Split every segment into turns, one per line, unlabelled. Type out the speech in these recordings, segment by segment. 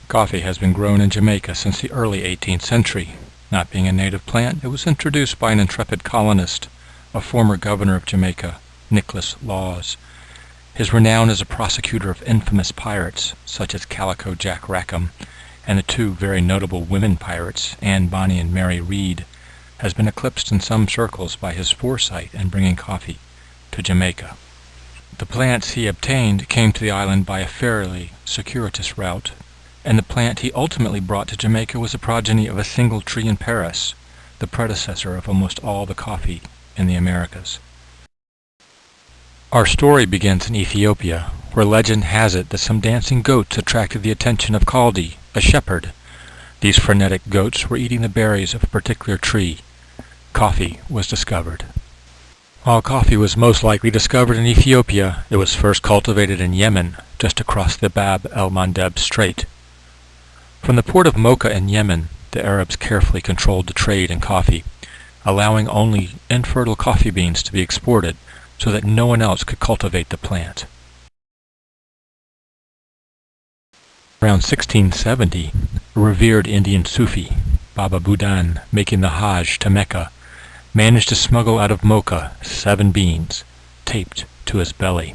Coffee has been grown in Jamaica since the early 18th century. Not being a native plant, it was introduced by an intrepid colonist, a former governor of Jamaica, Nicholas Laws. His renown as a prosecutor of infamous pirates, such as Calico Jack Rackham, and the two very notable women pirates, Anne Bonny and Mary Read, has been eclipsed in some circles by his foresight in bringing coffee to Jamaica. The plants he obtained came to the island by a fairly circuitous route, and the plant he ultimately brought to Jamaica was a progeny of a single tree in Paris, the predecessor of almost all the coffee in the Americas. Our story begins in Ethiopia, where legend has it that some dancing goats attracted the attention of Kaldi, a shepherd. These frenetic goats were eating the berries of a particular tree. Coffee was discovered. While coffee was most likely discovered in Ethiopia, it was first cultivated in Yemen, just across the Bab el-Mandeb Strait. From the port of Mocha in Yemen, the Arabs carefully controlled the trade in coffee, allowing only infertile coffee beans to be exported so that no one else could cultivate the plant. Around 1670, a revered Indian Sufi, Baba Budan, making the Hajj to Mecca, managed to smuggle out of Mocha 7 beans, taped to his belly.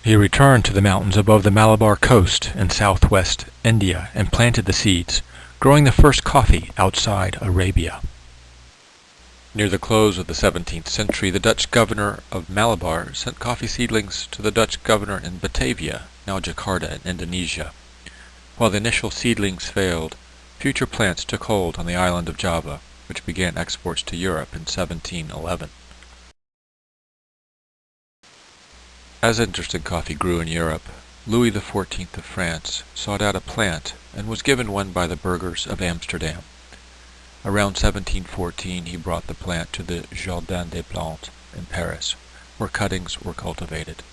He returned to the mountains above the Malabar coast in southwest India and planted the seeds, growing the first coffee outside Arabia. Near the close of the 17th century, the Dutch governor of Malabar sent coffee seedlings to the Dutch governor in Batavia, now Jakarta in Indonesia. While the initial seedlings failed, future plants took hold on the island of Java, which began exports to Europe in 1711. As interest in coffee grew in Europe, Louis XIV of France sought out a plant and was given one by the burghers of Amsterdam. Around 1714 he brought the plant to the Jardin des Plantes in Paris, where cuttings were cultivated.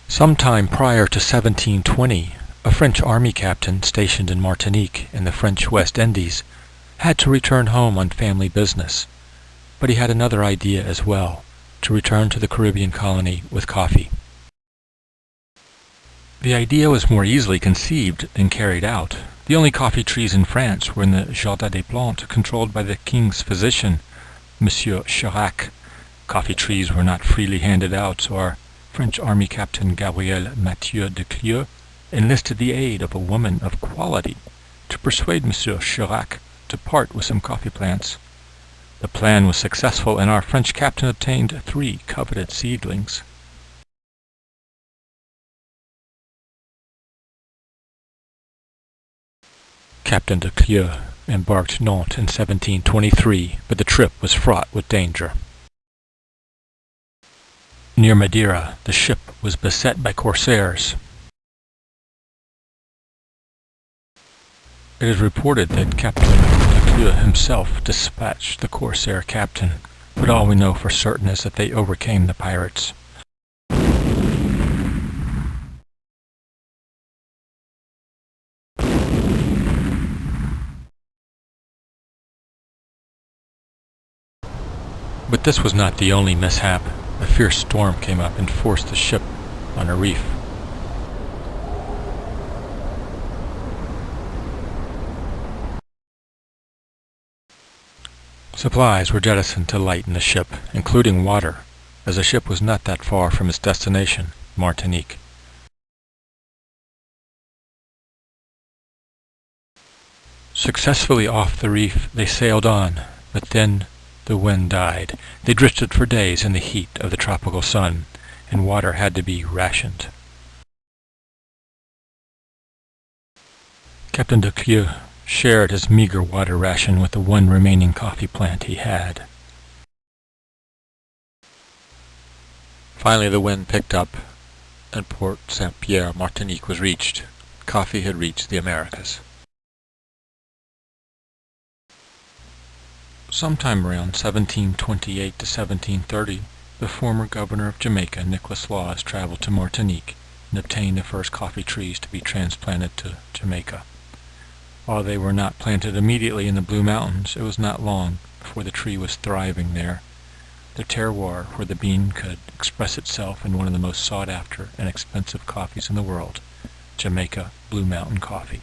Sometime prior to 1720, a French army captain stationed in Martinique in the French West Indies had to return home on family business, but he had another idea as well, to return to the Caribbean colony with coffee. The idea was more easily conceived than carried out. The only coffee trees in France were in the Jardin des Plantes, controlled by the king's physician, Monsieur Chirac. Coffee trees were not freely handed out, so our French army captain Gabriel Mathieu de Clieu enlisted the aid of a woman of quality to persuade Monsieur Chirac to part with some coffee plants. The plan was successful, and our French captain obtained 3 coveted seedlings. Captain de Clieu embarked Nantes in 1723, but the trip was fraught with danger. Near Madeira, the ship was beset by corsairs. It is reported that Captain de Clieu himself dispatched the corsair captain, but all we know for certain is that they overcame the pirates. But this was not the only mishap. A fierce storm came up and forced the ship on a reef. Supplies were jettisoned to lighten the ship, including water, as the ship was not that far from its destination, Martinique. Successfully off the reef, they sailed on, but then the wind died. They drifted for days in the heat of the tropical sun, and water had to be rationed. Captain de Clieu shared his meager water ration with the one remaining coffee plant he had. Finally the wind picked up, and Port Saint-Pierre, Martinique was reached. Coffee had reached the Americas. Sometime around 1728 to 1730, the former governor of Jamaica, Nicholas Laws, traveled to Martinique and obtained the first coffee trees to be transplanted to Jamaica. While they were not planted immediately in the Blue Mountains, it was not long before the tree was thriving there. The terroir where the bean could express itself in one of the most sought after and expensive coffees in the world, Jamaica Blue Mountain Coffee.